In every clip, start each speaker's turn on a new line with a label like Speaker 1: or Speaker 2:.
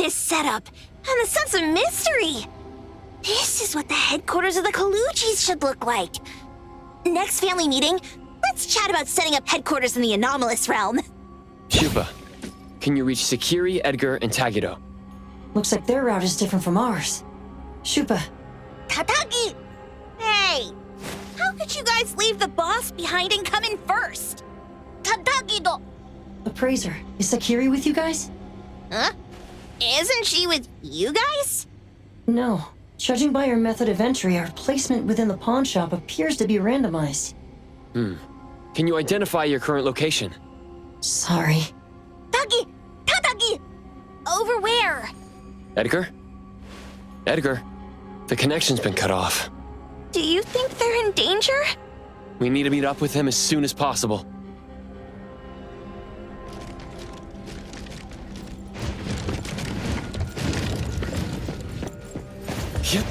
Speaker 1: this setup and the sense of mystery. This is what the headquarters of the Kalujis should look like. Next family meeting, let's chat about setting up headquarters in the anomalous realm.
Speaker 2: Shupa, can you reach Sakiri, Edgar, and Tagido?
Speaker 3: Looks like their route is different from ours. Shupa.
Speaker 1: Tatagi! Hey! How could you guys leave the boss behind and come in first? Tatagi-do!
Speaker 3: Appraiser, is Sakiri with you guys?
Speaker 1: Huh? Isn't she with you guys?
Speaker 3: No. Judging by her method of entry, our placement within the pawn shop appears to be randomized.
Speaker 2: Can you identify your current location?
Speaker 3: Sorry.
Speaker 1: Tatagi! Over where?
Speaker 2: Edgar? Edgar, the connection's been cut off.
Speaker 1: Do you think they're in danger?
Speaker 2: We need to meet up with him as soon as possible. Yep.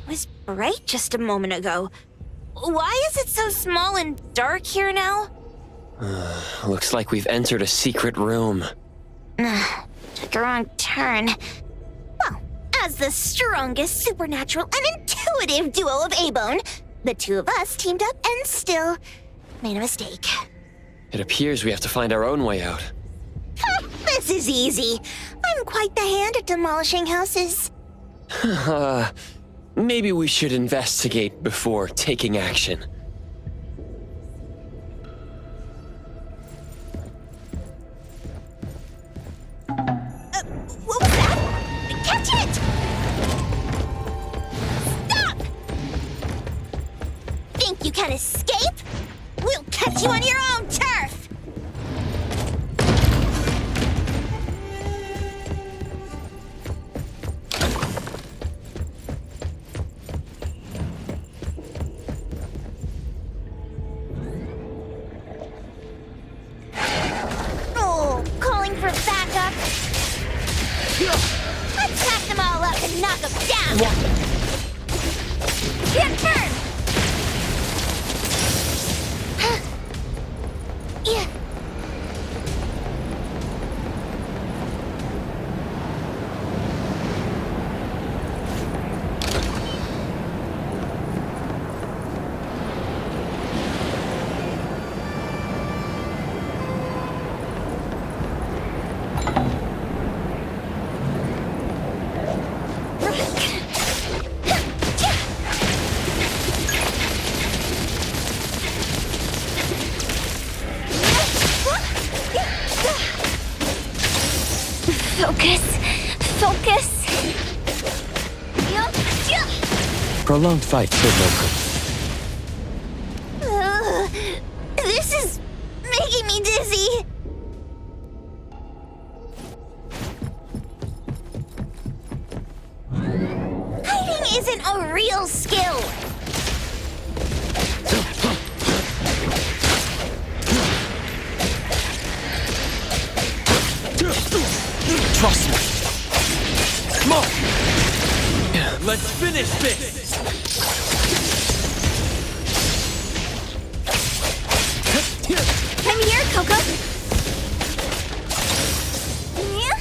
Speaker 1: Was bright just a moment ago. Why is it so small and dark here now?
Speaker 2: Looks like we've entered a secret room.
Speaker 1: Took a wrong turn. Well, as the strongest supernatural and intuitive duo of A-Bone, the two of us teamed up and still made a mistake.
Speaker 2: It appears we have to find our own way out.
Speaker 1: This is easy. I'm quite the hand at demolishing houses.
Speaker 2: Maybe we should investigate before taking action.
Speaker 1: What was that? Catch it! Stop! Think you can escape? We'll catch you on your own turf! Let's pack them all up and knock them down! Get burned! Yeah. Focus.
Speaker 2: Prolonged fight did no good.
Speaker 1: This is making me dizzy. Hiding isn't a real skill.
Speaker 2: Trust me. Come on.
Speaker 4: Let's finish this!
Speaker 1: I'm here, Coco. Yeah.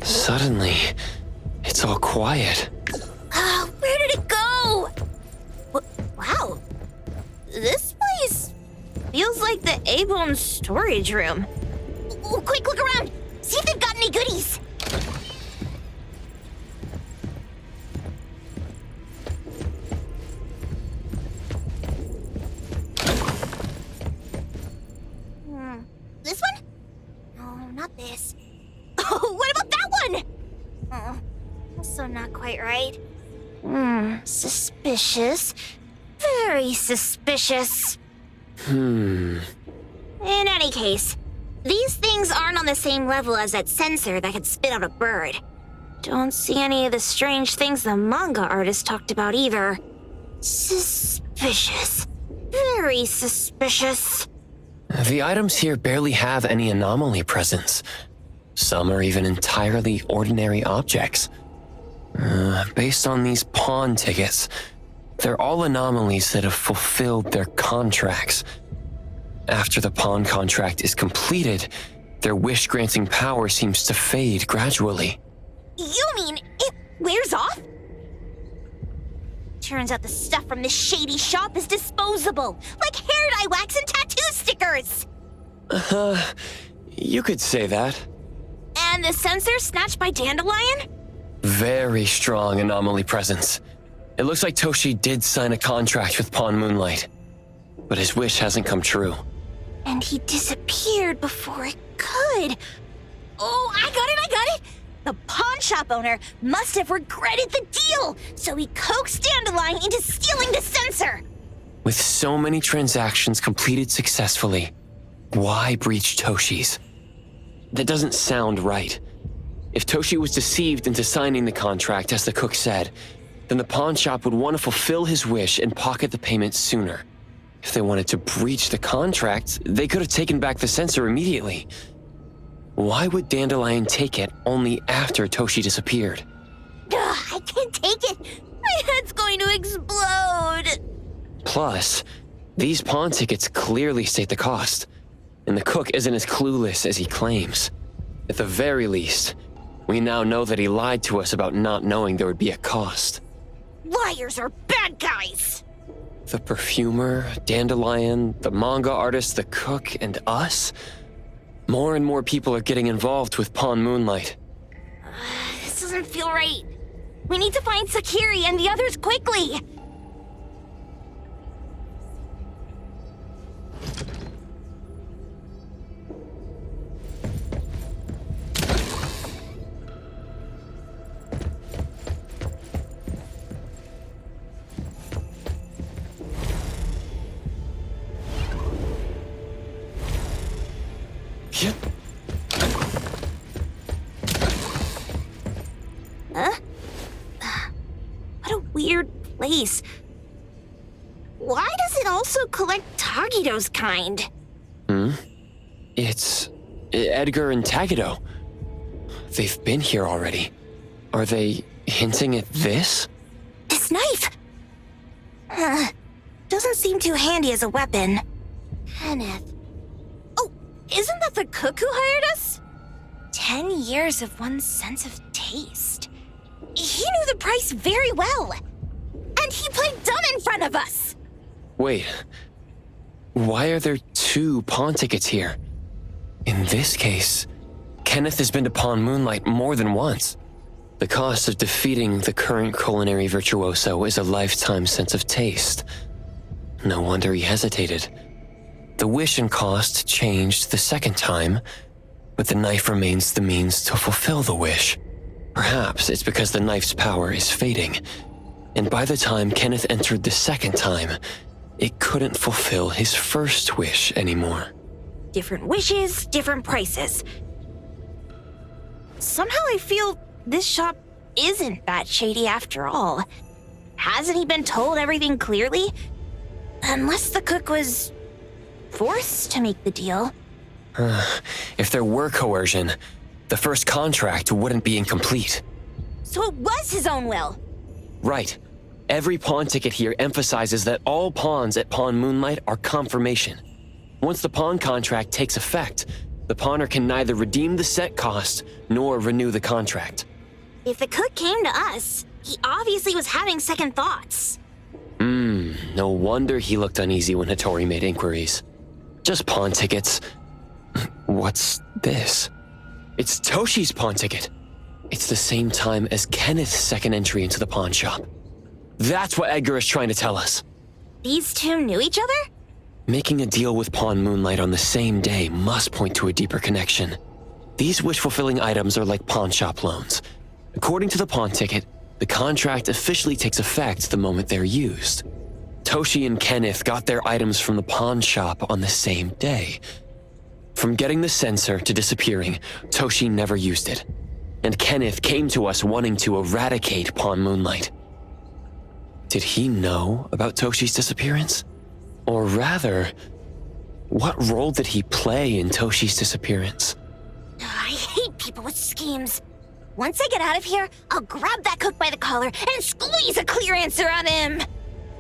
Speaker 2: Suddenly, it's all quiet.
Speaker 1: Oh, where did it go? Wow. This place feels like the A-Bone storage room. Quick, look around. See if they've got any goodies. This one? No, not this. Oh, what about that one? Oh, also not quite right. Suspicious. Very suspicious. In any case, these things aren't on the same level as that sensor that could spit out a bird. Don't see any of the strange things the manga artist talked about either. Suspicious. Very suspicious.
Speaker 2: The items here barely have any anomaly presence. Some are even entirely ordinary objects. Based on these pawn tickets, they're all anomalies that have fulfilled their contracts. After the pawn contract is completed, their wish-granting power seems to fade gradually.
Speaker 1: You mean it wears off? Turns out the stuff from this shady shop is disposable, like hair dye wax and tattoo stickers!
Speaker 2: You could say that.
Speaker 1: And the sensor snatched by Dandelion?
Speaker 2: Very strong anomaly presence. It looks like Toshi did sign a contract with Pawn Moonlight, but his wish hasn't come true.
Speaker 1: And he disappeared before it could. Oh, I got it! The pawn shop owner must have regretted the deal, so he coaxed Dandelion into stealing the sensor.
Speaker 2: With so many transactions completed successfully, why breach Toshi's? That doesn't sound right. If Toshi was deceived into signing the contract, as the cook said, then the pawn shop would want to fulfill his wish and pocket the payment sooner. If they wanted to breach the contract, they could have taken back the sensor immediately. Why would Dandelion take it only after Toshi disappeared?
Speaker 1: I can't take it. My head's going to explode.
Speaker 2: Plus, these pawn tickets clearly state the cost, and the cook isn't as clueless as he claims. At the very least, we now know that he lied to us about not knowing there would be a cost.
Speaker 1: Liars are bad guys.
Speaker 2: The perfumer, Dandelion, the manga artist, the cook, and us? More and more people are getting involved with Pawn Moonlight.
Speaker 1: This doesn't feel right. We need to find Sakiri and the others quickly.
Speaker 2: Yep.
Speaker 1: Huh? What a weird place. Why does it also collect Tagido's kind?
Speaker 2: It's Edgar and Tagido. They've been here already. Are they hinting at this?
Speaker 1: This knife! Doesn't seem too handy as a weapon. Kenneth. Oh, isn't that the cook who hired us? 10 years of one's sense of taste. He knew the price very well. And he played dumb in front of us.
Speaker 2: Wait. Why are there 2 pawn tickets here? In this case, Kenneth has been to Pawn Moonlight more than once. The cost of defeating the current culinary virtuoso is a lifetime sense of taste. No wonder he hesitated. The wish and cost changed the second time, but the knife remains the means to fulfill the wish. Perhaps it's because the knife's power is fading, and by the time Kenneth entered the second time, it couldn't fulfill his first wish anymore.
Speaker 1: Different wishes, different prices. Somehow I feel this shop isn't that shady after all. Hasn't he been told everything clearly? Unless the cook was forced to make the deal.
Speaker 2: If there were coercion, the first contract wouldn't be incomplete.
Speaker 1: So it was his own will.
Speaker 2: Right. Every pawn ticket here emphasizes that all pawns at Pawn Moonlight are confirmation. Once the pawn contract takes effect, the pawner can neither redeem the set cost nor renew the contract.
Speaker 1: If the cook came to us, he obviously was having second thoughts.
Speaker 2: No wonder he looked uneasy when Hattori made inquiries. Just pawn tickets. What's this? It's Toshi's pawn ticket. It's the same time as Kenneth's second entry into the pawn shop. That's what Edgar is trying to tell us.
Speaker 1: These 2 knew each other?
Speaker 2: Making a deal with Pawn Moonlight on the same day must point to a deeper connection. These wish-fulfilling items are like pawn shop loans. According to the pawn ticket, the contract officially takes effect the moment they're used. Toshi and Kenneth got their items from the pawn shop on the same day. From getting the sensor to disappearing, Toshi never used it. And Kenneth came to us wanting to eradicate Pawn Moonlight. Did he know about Toshi's disappearance? Or rather, what role did he play in Toshi's disappearance?
Speaker 1: I hate people with schemes. Once I get out of here, I'll grab that cook by the collar and squeeze a clear answer on him.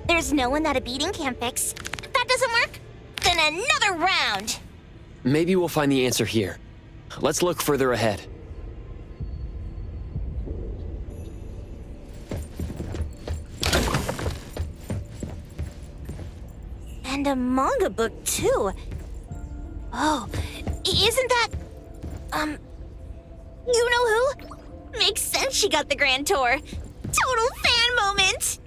Speaker 1: There's no one that a beating can't fix. If that doesn't work, then another round.
Speaker 2: Maybe we'll find the answer here. Let's look further ahead.
Speaker 1: And a manga book, too. Oh, isn't that... you know who? Makes sense she got the grand tour. Total fan moment!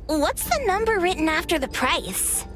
Speaker 1: What's the number written after the price?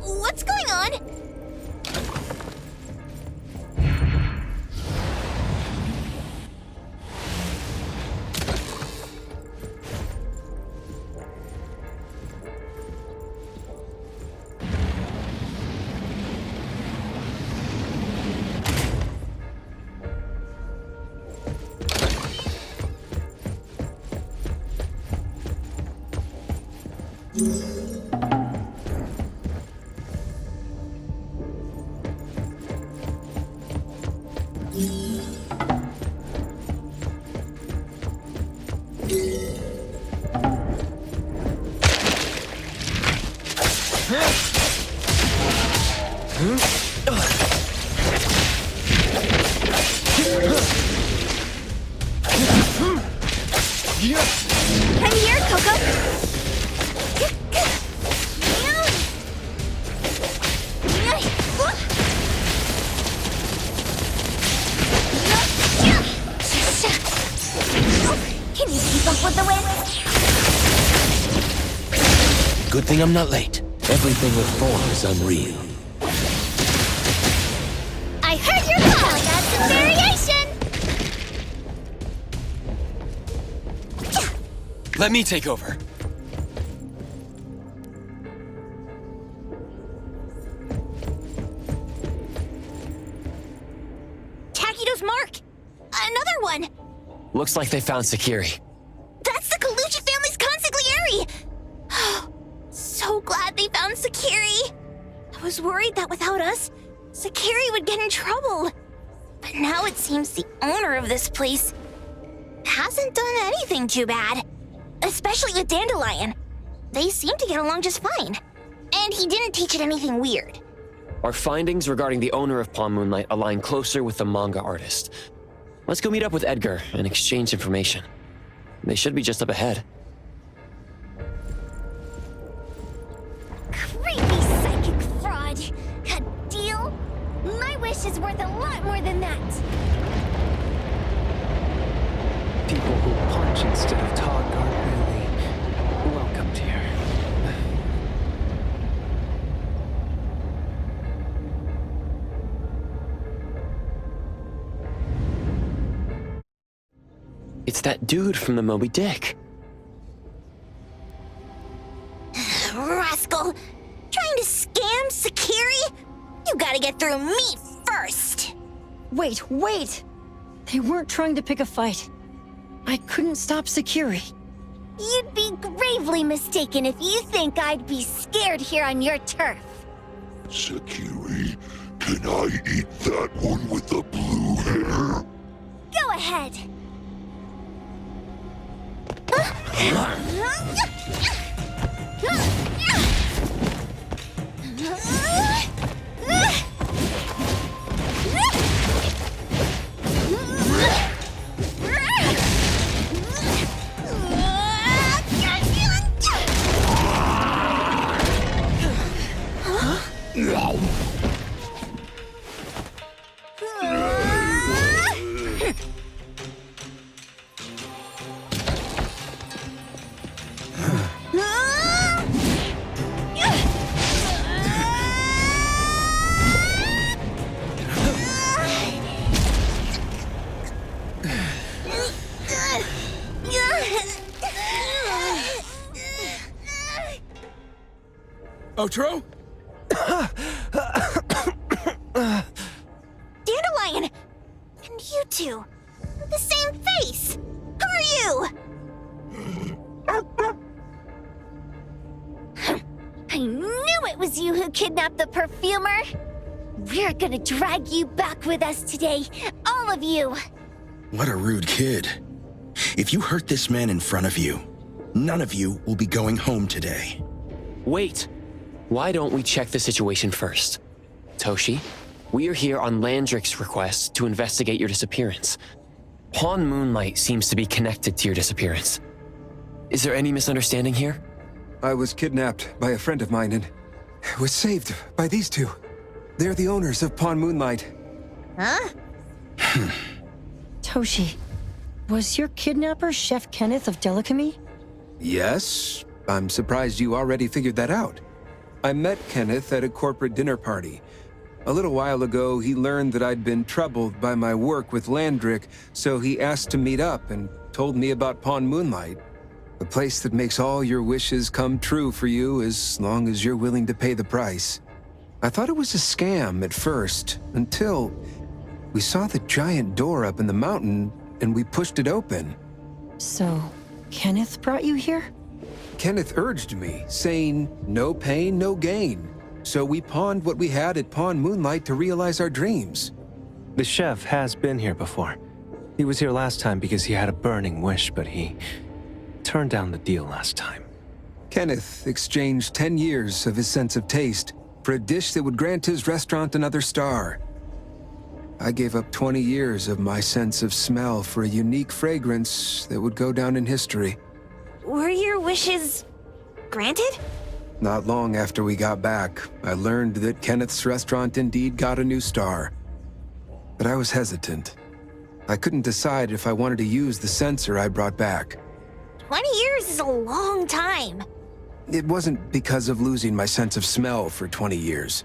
Speaker 1: What's going on? Can you keep up with the wind?
Speaker 5: Good thing I'm not late. Everything with form is unreal.
Speaker 1: I heard your call! That's some variation!
Speaker 4: Let me take over.
Speaker 1: Takido's mark! Another one!
Speaker 2: Looks like they found Sakiri.
Speaker 1: That's the Colucci family's consigliere! So glad they found Sakiri! I was worried that without us, Sakiri would get in trouble. But now it seems the owner of this place hasn't done anything too bad. Especially with Dandelion. They seem to get along just fine. And he didn't teach it anything weird.
Speaker 2: Our findings regarding the owner of Pawn Moonlight align closer with the manga artist. Let's go meet up with Edgar and exchange information. They should be just up ahead.
Speaker 1: Creepy psychic fraud. A deal? My wish is worth a lot more than that.
Speaker 6: People who punch instead of talk aren't really welcomed here.
Speaker 2: It's that dude from the Moby Dick.
Speaker 1: Rascal! Trying to scam Sakiri? You gotta get through me first!
Speaker 3: Wait! They weren't trying to pick a fight. I couldn't stop Sakiri.
Speaker 1: You'd be gravely mistaken if you think I'd be scared here on your turf.
Speaker 7: Sakiri, can I eat that one with the blue hair?
Speaker 1: Go ahead.
Speaker 4: Otro?
Speaker 1: Dandelion! And you two! With the same face! Who are you? I knew it was you who kidnapped the perfumer! We're gonna drag you back with us today, all of you!
Speaker 5: What a rude kid. If you hurt this man in front of you, none of you will be going home today.
Speaker 2: Wait! Why don't we check the situation first? Toshi, we are here on Landrick's request to investigate your disappearance. Pawn Moonlight seems to be connected to your disappearance. Is there any misunderstanding here?
Speaker 6: I was kidnapped by a friend of mine and was saved by these two. They're the owners of Pawn Moonlight.
Speaker 1: Huh?
Speaker 3: Toshi, was your kidnapper Chef Kenneth of Delicamy?
Speaker 6: Yes, I'm surprised you already figured that out. I met Kenneth at a corporate dinner party. A little while ago, he learned that I'd been troubled by my work with Landrick, so he asked to meet up and told me about Pawn Moonlight. A place that makes all your wishes come true for you as long as you're willing to pay the price. I thought it was a scam at first, until we saw the giant door up in the mountain and we pushed it open.
Speaker 3: So, Kenneth brought you here?
Speaker 6: Kenneth urged me, saying, no pain, no gain. So we pawned what we had at Pawn Moonlight to realize our dreams.
Speaker 8: The chef has been here before. He was here last time because he had a burning wish, but he turned down the deal last time.
Speaker 6: Kenneth exchanged 10 years of his sense of taste for a dish that would grant his restaurant another star. I gave up 20 years of my sense of smell for a unique fragrance that would go down in history.
Speaker 1: Were your wishes granted?
Speaker 6: Not long after we got back, I learned that Kenneth's restaurant indeed got a new star. But I was hesitant. I couldn't decide if I wanted to use the sensor I brought back.
Speaker 1: 20 years is a long time.
Speaker 6: It wasn't because of losing my sense of smell for 20 years.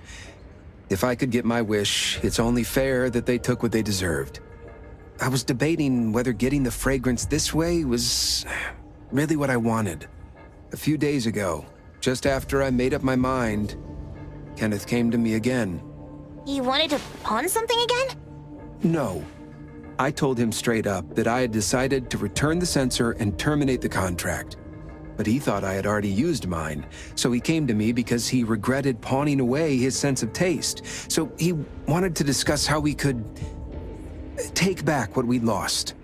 Speaker 6: If I could get my wish, it's only fair that they took what they deserved. I was debating whether getting the fragrance this way was really what I wanted. A few days ago, just after I made up my mind, Kenneth came to me again.
Speaker 1: You wanted to pawn something again?
Speaker 6: No. I told him straight up that I had decided to return the sensor and terminate the contract. But he thought I had already used mine, so he came to me because he regretted pawning away his sense of taste. So he wanted to discuss how we could take back what we'd lost.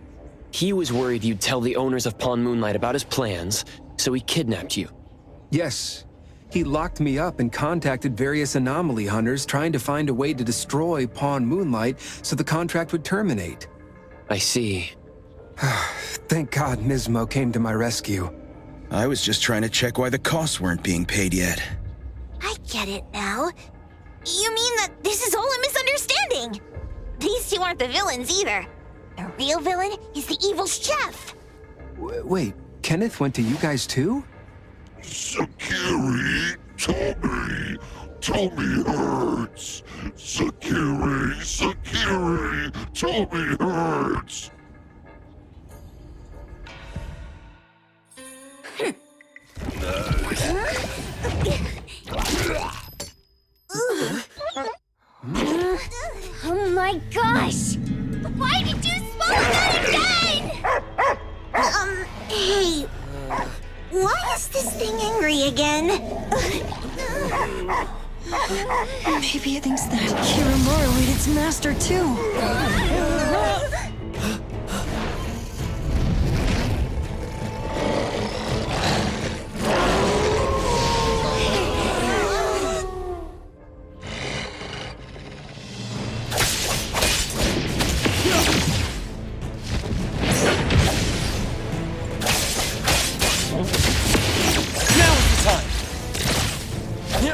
Speaker 2: He was worried you'd tell the owners of Pawn Moonlight about his plans, so he kidnapped you.
Speaker 6: Yes. He locked me up and contacted various anomaly hunters trying to find a way to destroy Pawn Moonlight so the contract would terminate.
Speaker 2: I see.
Speaker 6: Thank God Nismo came to my rescue.
Speaker 5: I was just trying to check why the costs weren't being paid yet.
Speaker 1: I get it now. You mean that this is all a misunderstanding? These two aren't the villains either. The real villain is the evil chef.
Speaker 6: Wait, Kenneth went to you guys too?
Speaker 7: Sakiri, Tommy hurts. Sakiri, Tommy hurts.
Speaker 1: Oh my gosh! Why did you swallow that again? Hey, why is this thing angry again?
Speaker 3: Maybe it thinks that Kiramaru ate its master too.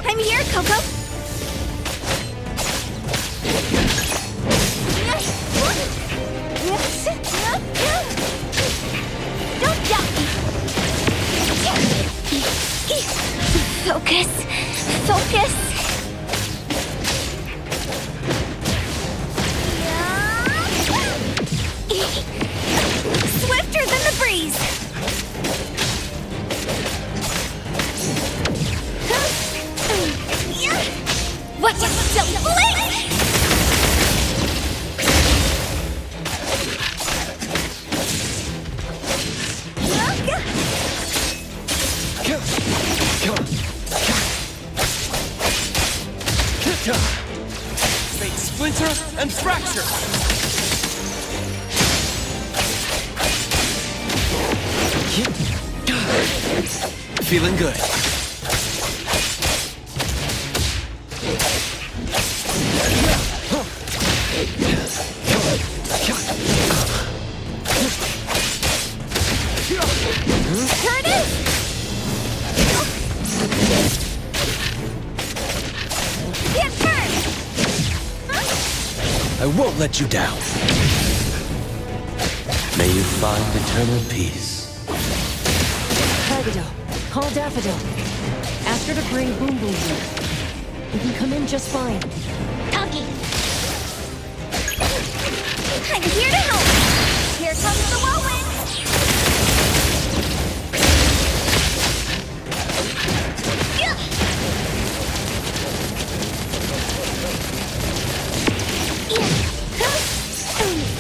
Speaker 1: I'm here, Coco. Don't doubt me. Focus. Swifter than the breeze. What a silly blink!
Speaker 4: Fate splinter and fracture!
Speaker 2: Feeling good.
Speaker 1: Here it is! Get burned!
Speaker 4: I won't let you down.
Speaker 9: May you find eternal peace.
Speaker 3: Daffodil, call Daffodil. Ask her to bring Boom Boom here. You can come in just fine.
Speaker 1: Donkey! I'm here to help! Here comes the whirlwind!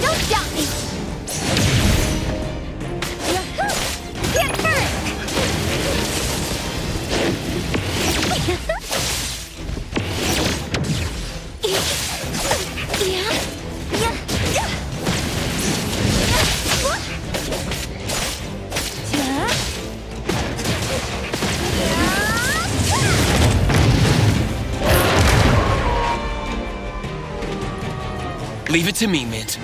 Speaker 1: Don't doubt me! Get burned!
Speaker 4: Leave it to me, Mint.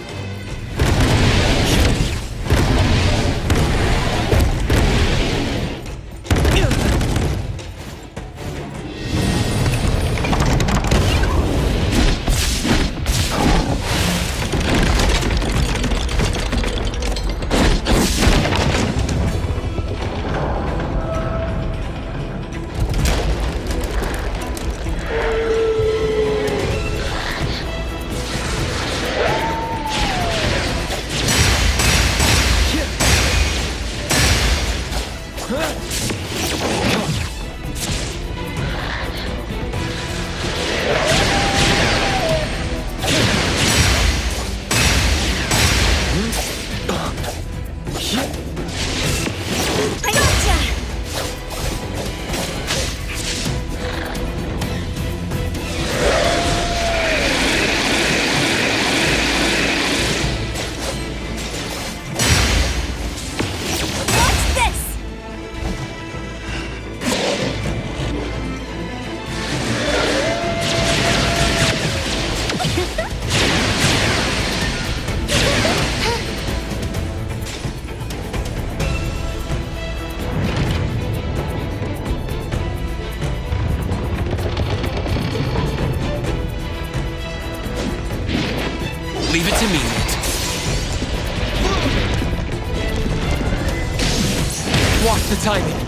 Speaker 4: Watch the timing.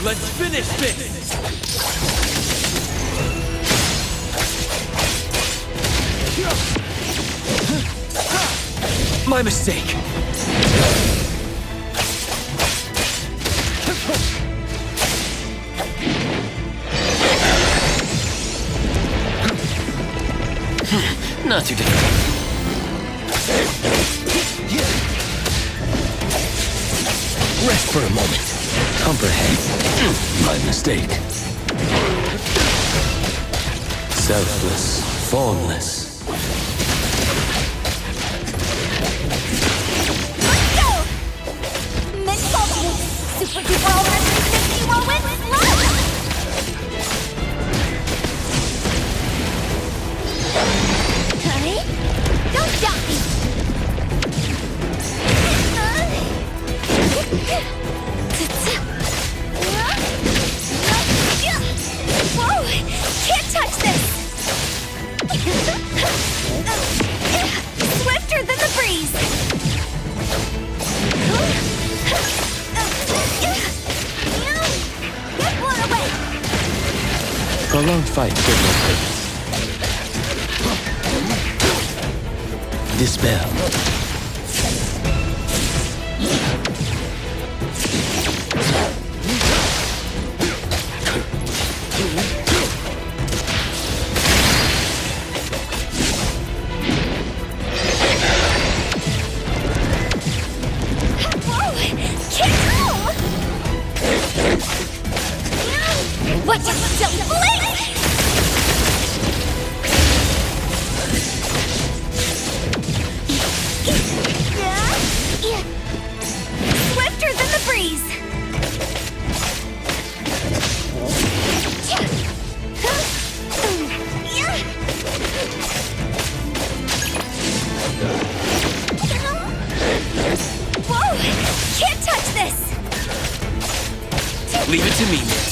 Speaker 4: Let's finish this! My mistake.
Speaker 2: Not too difficult.
Speaker 9: Rest for a moment. Comprehend. My mistake. Selfless, formless.
Speaker 1: Let's go! Mid-culture, super duper over 350 whirlwind slash! Honey, don't stop me! Whoa! Can't touch this! Swifter than the breeze! Get blown away!
Speaker 9: Prolonged fight did no purpose. Dispel.
Speaker 1: What just don't blink! Swifter than the breeze! Whoa! Can't touch this!
Speaker 4: Leave it to me, Mint.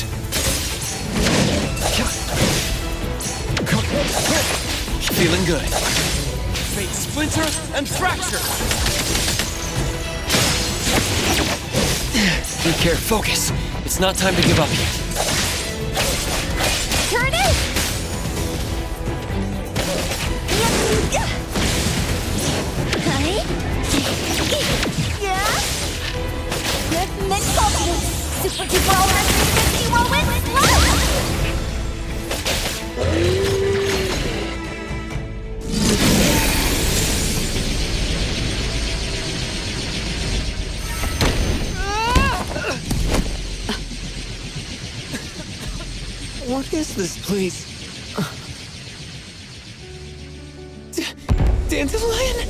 Speaker 4: Feeling good. Fate splinter and fracture. Be careful. Focus. It's not time to give up yet.
Speaker 1: Turn it! Honey? Yeah? Good mid-culture, super duper over 350 whirlwind slash!
Speaker 2: What is this place? Dandelion?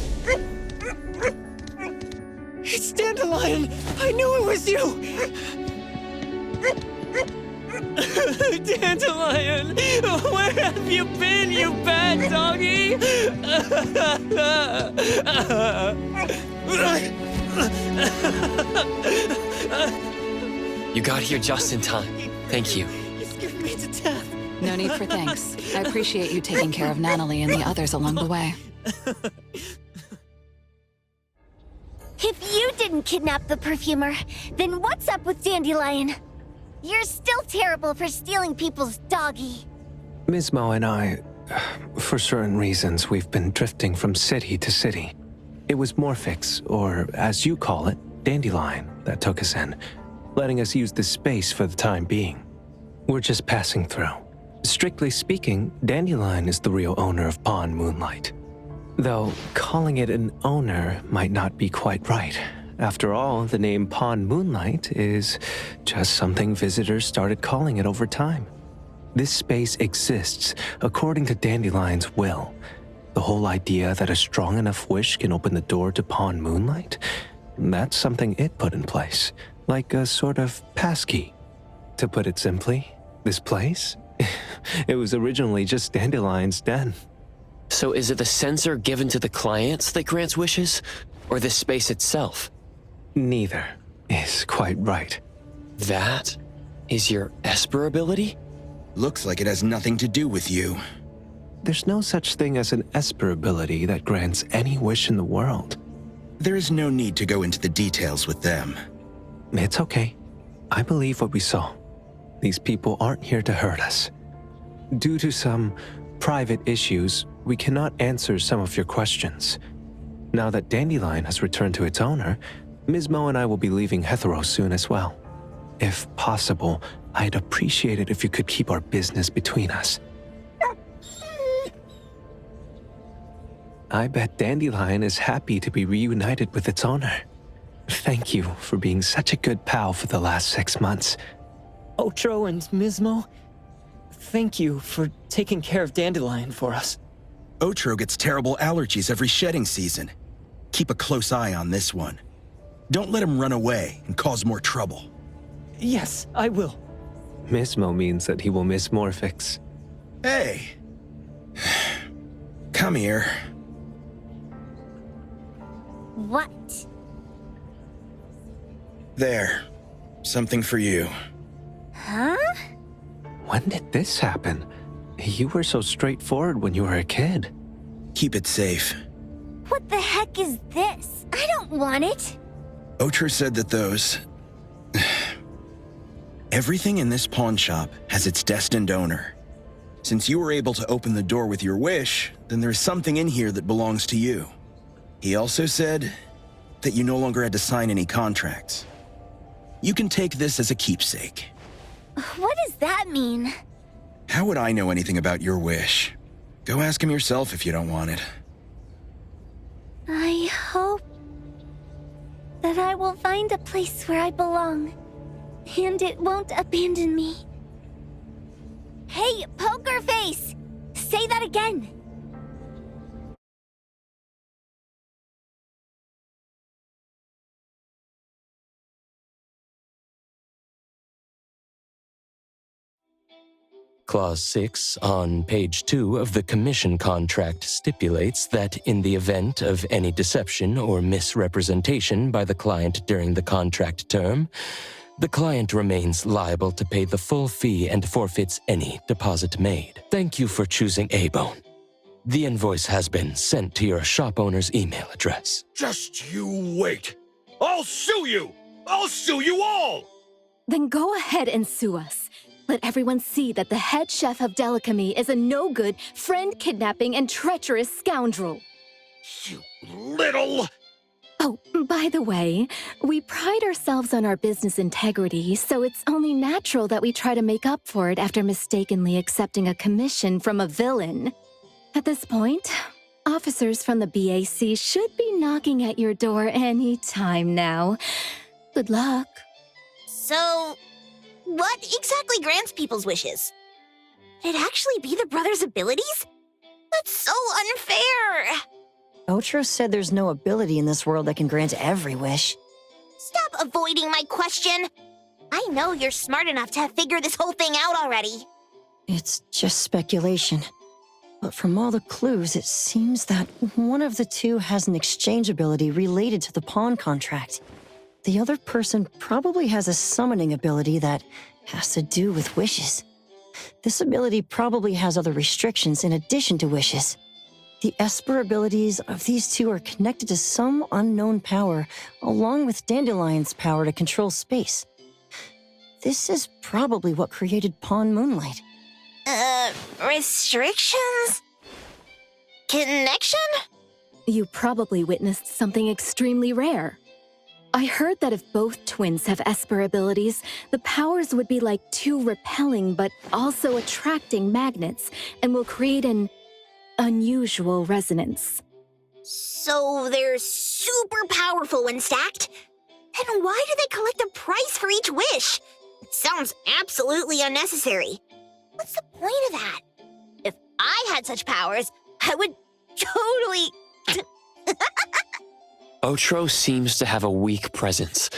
Speaker 2: It's Dandelion! I knew it was you! Dandelion! Where have you been, you bad doggy? You got here just in time. Thank you. You scared me to death.
Speaker 10: No need for thanks. I appreciate you taking care of Natalie and the others along the way.
Speaker 1: If you didn't kidnap the perfumer, then what's up with Dandelion? You're still terrible for stealing people's doggy.
Speaker 8: Ms. Mo and I, for certain reasons, we've been drifting from city to city. It was Morphix, or as you call it, Dandelion, that took us in, letting us use this space for the time being. We're just passing through. Strictly speaking, Dandelion is the real owner of Pawn Moonlight. Though calling it an owner might not be quite right. After all, the name Pawn Moonlight is just something visitors started calling it over time. This space exists according to Dandelion's will. The whole idea that a strong enough wish can open the door to Pawn Moonlight? That's something it put in place, like a sort of passkey. To put it simply, this place? It was originally just Dandelion's den.
Speaker 2: So is it the sensor given to the clients that grants wishes, or the space itself?
Speaker 8: Neither is quite right.
Speaker 2: That is your Esper ability?
Speaker 5: Looks like it has nothing to do with you.
Speaker 8: there's no such thing as an Esper ability that grants any wish in the world.
Speaker 5: There is no need to go into the details with them.
Speaker 8: It's okay. I believe what we saw. These people aren't here to hurt us. Due to some private issues, we cannot answer some of your questions. Now that Dandelion has returned to its owner, Ms. Mo and I will be leaving Hetero soon as well. If possible, I'd appreciate it if you could keep our business between us. I bet Dandelion is happy to be reunited with its owner. Thank you for being such a good pal for the last 6 months.
Speaker 11: Otro and Mismo, thank you for taking care of Dandelion for us.
Speaker 5: Otro gets terrible allergies every shedding season. Keep a close eye on this one. Don't let him run away and cause more trouble.
Speaker 11: Yes, I will.
Speaker 8: Mismo means that he will miss Morphix.
Speaker 5: Hey! Come here.
Speaker 1: What?
Speaker 5: There. Something for you.
Speaker 1: Huh?
Speaker 8: When did this happen? You were so straightforward when you were a kid.
Speaker 5: Keep it safe.
Speaker 1: What the heck is this? I don't want it.
Speaker 5: Otro said that those... Everything in this pawn shop has its destined owner. Since you were able to open the door with your wish, then there's something in here that belongs to you. He also said that you no longer had to sign any contracts. You can take this as a keepsake.
Speaker 1: What does that mean?
Speaker 5: How would I know anything about your wish? Go ask him yourself if you don't want it.
Speaker 1: I hope that I will find a place where I belong, and it won't abandon me. Hey, Poker Face! Say that again!
Speaker 12: Clause 6 on page 2 of the commission contract stipulates that in the event of any deception or misrepresentation by the client during the contract term, the client remains liable to pay the full fee and forfeits any deposit made. Thank you for choosing A-Bone. The invoice has been sent to your shop owner's email address.
Speaker 7: Just you wait. I'll sue you! I'll sue you all!
Speaker 10: Then go ahead and sue us. Let everyone see that the head chef of Delicamy is a no-good, friend-kidnapping, and treacherous scoundrel.
Speaker 7: You little...
Speaker 10: Oh, by the way, we pride ourselves on our business integrity, so it's only natural that we try to make up for it after mistakenly accepting a commission from a villain. At this point, officers from the BAC should be knocking at your door any time now. Good luck.
Speaker 1: So, what exactly grants people's wishes? Could it actually be the brothers' abilities? That's so unfair!
Speaker 3: Otro said there's no ability in this world that can grant every wish.
Speaker 1: Stop avoiding my question! I know you're smart enough to have figured this whole thing out already.
Speaker 3: It's just speculation. But from all the clues, it seems that one of the two has an exchange ability related to the pawn contract. The other person probably has a summoning ability that has to do with wishes. This ability probably has other restrictions in addition to wishes. The Esper abilities of these two are connected to some unknown power, along with Dandelion's power to control space. This is probably what created Pawn Moonlight.
Speaker 1: Restrictions? Connection?
Speaker 10: You probably witnessed something extremely rare. I heard that if both twins have Esper abilities, the powers would be like two repelling but also attracting magnets and will create an unusual resonance.
Speaker 1: So they're super powerful when stacked? Then why do they collect a price for each wish? It sounds absolutely unnecessary. What's the point of that? If I had such powers, I would totally...
Speaker 2: Otro seems to have a weak presence.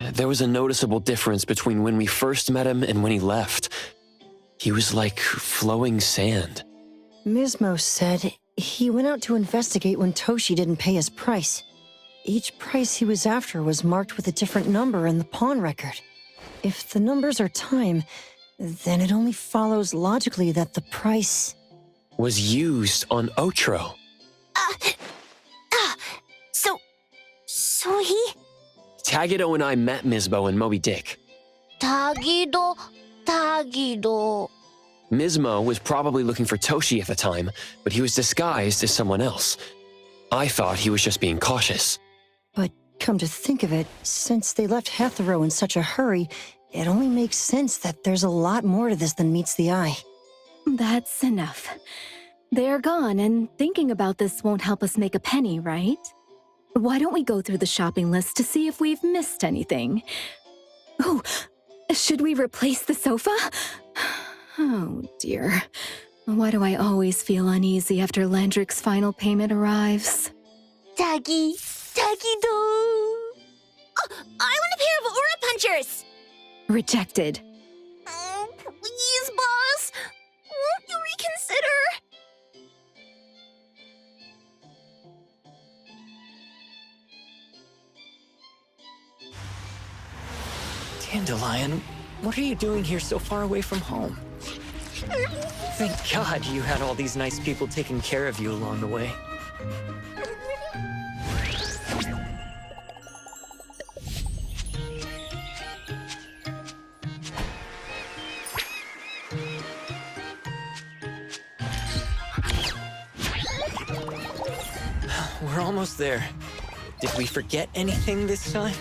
Speaker 2: There was a noticeable difference between when we first met him and when he left. He was like flowing sand.
Speaker 3: Mismo said he went out to investigate when Toshi didn't pay his price. Each price he was after was marked with a different number in the pawn record. If the numbers are time, then it only follows logically that the price
Speaker 2: was used on Otro.
Speaker 1: So he...
Speaker 2: Tagido and I met Mizmo and Moby Dick.
Speaker 1: Tagido...
Speaker 2: Mizmo was probably looking for Toshi at the time, but he was disguised as someone else. I thought he was just being cautious.
Speaker 3: But come to think of it, since they left Hatharo in such a hurry, it only makes sense that there's a lot more to this than meets the eye.
Speaker 10: That's enough. They're gone, and thinking about this won't help us make a penny, right? Why don't we go through the shopping list to see if we've missed anything? Oh, should we replace the sofa? Oh, dear. Why do I always feel uneasy after Landrick's final payment arrives?
Speaker 1: Tagido... Oh, I want a pair of aura punchers!
Speaker 10: Rejected.
Speaker 1: Oh, please, boss. Won't you reconsider?
Speaker 11: Dandelion, what are you doing here so far away from home? Thank God you had all these nice people taking care of you along the way. We're almost there. Did we forget anything this time?